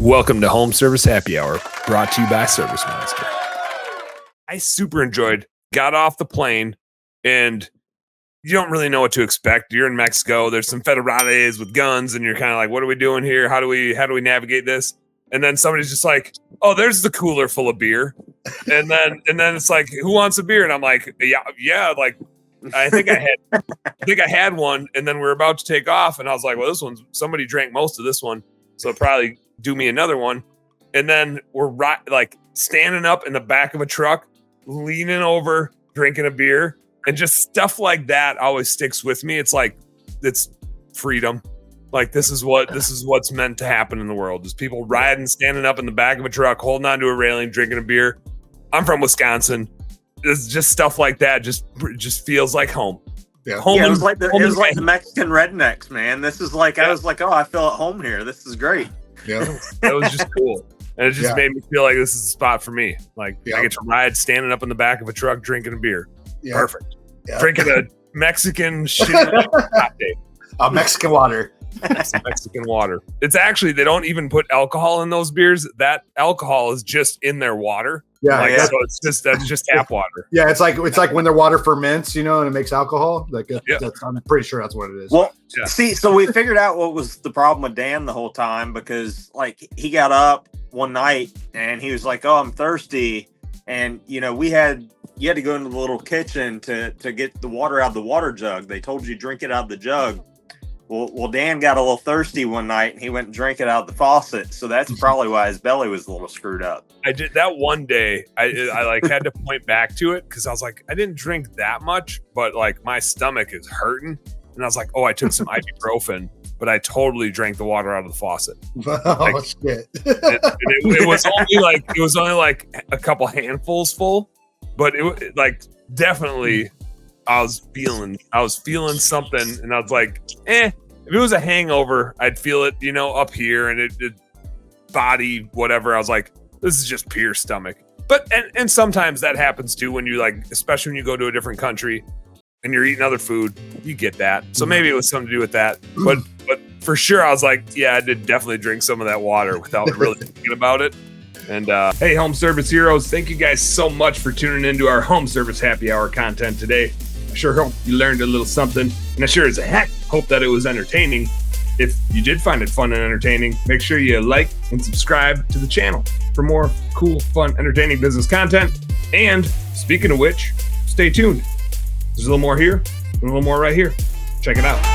Welcome to Home Service Happy Hour, brought to you by Service Monster. I super enjoyed, got off the plane, and you don't really know what to expect. You're in Mexico. There's some federales with guns, and you're kind of like, what are we doing here? How do we navigate this? And then somebody's just like, oh, there's the cooler full of beer. And then it's like, who wants a beer? And I'm like, yeah, like I think I had one, and then we were about to take off, and I was like, well, somebody drank most of this one, so probably do me another one. And then we're like standing up in the back of a truck, leaning over, drinking a beer, and just stuff like that always sticks with me. It's like, it's freedom. Like this is what's meant to happen in the world, is people riding, standing up in the back of a truck, holding onto a railing, drinking a beer. I'm from Wisconsin. It's just stuff like that. Just feels like home. Yeah, it was like the Mexican rednecks, man. This is like, I was like, oh, I feel at home here. This is great. Yeah, that was just cool. And it just made me feel like this is a spot for me. Like I get to ride standing up in the back of a truck, drinking a beer. Yeah. Perfect. Yeah. Drinking a Mexican hot day. Mexican water. Mexican water. It's actually, they don't even put alcohol in those beers. That alcohol is just in their water. Yeah, so that's just tap water. Yeah, it's like when their water ferments, and it makes alcohol. Like I'm pretty sure that's what it is. Well, see, so we figured out what was the problem with Dan the whole time, because like he got up one night and he was like, "Oh, I'm thirsty," and you had to go into the little kitchen to get the water out of the water jug. They told you drink it out of the jug. Well, Dan got a little thirsty one night and he went and drank it out of the faucet. So that's probably why his belly was a little screwed up. I did that one day. I like had to point back to it because I was like, I didn't drink that much, but like my stomach is hurting. And I was like, oh, I took some ibuprofen, but I totally drank the water out of the faucet. Oh, shit. It was only like a couple handfuls full, but it like definitely I was feeling something, and I was like, if it was a hangover, I'd feel it, up here, and it body, whatever. I was like, this is just pure stomach. But, and sometimes that happens too, when you like, especially when you go to a different country and you're eating other food, you get that. So maybe it was something to do with that. But for sure, I was like, yeah, I did definitely drink some of that water without really thinking about it. And hey, Home Service Heroes, thank you guys so much for tuning into our Home Service Happy Hour content today. I sure hope you learned a little something, and I sure as heck hope that it was entertaining. If you did find it fun and entertaining, make sure you like and subscribe to the channel for more cool, fun, entertaining business content. And speaking of which, stay tuned. There's a little more here and a little more right here. Check it out.